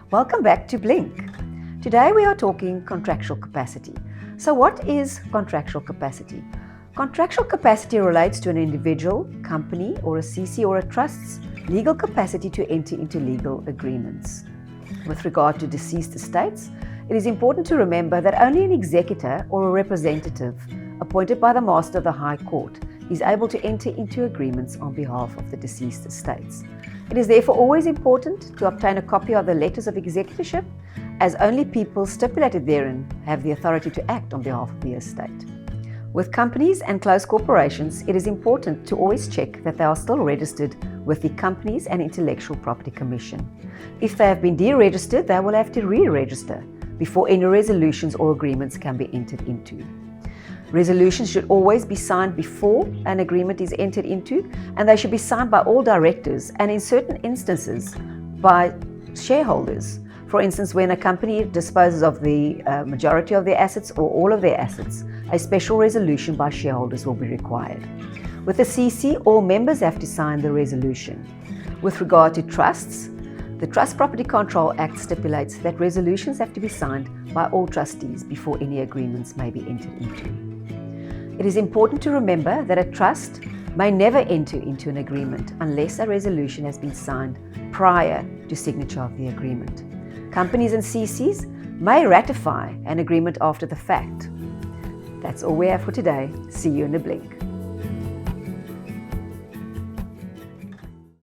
Welcome back to Blink. Today we are talking contractual capacity. So what is contractual capacity? Contractual capacity relates to an individual, company, or a CC or a trust's legal capacity to enter into legal agreements. With regard to deceased estates, it is important to remember that only an executor or a representative appointed by the Master of the High Court is able to enter into agreements on behalf of the deceased estates. It is therefore always important to obtain a copy of the letters of executorship, as only people stipulated therein have the authority to act on behalf of the estate. With companies and closed corporations, it is important to always check that they are still registered with the Companies and Intellectual Property Commission. If they have been deregistered, they will have to re-register before any resolutions or agreements can be entered into. Resolutions should always be signed before an agreement is entered into, and they should be signed by all directors and in certain instances by shareholders. For instance, when a company disposes of the majority of their assets or all of their assets, a special resolution by shareholders will be required. With a CC, all members have to sign the resolution. With regard to trusts, the Trust Property Control Act stipulates that resolutions have to be signed by all trustees before any agreements may be entered into. It is important to remember that a trust may never enter into an agreement unless a resolution has been signed prior to signature of the agreement. Companies and CCs may ratify an agreement after the fact. That's all we have for today. See you in a blink.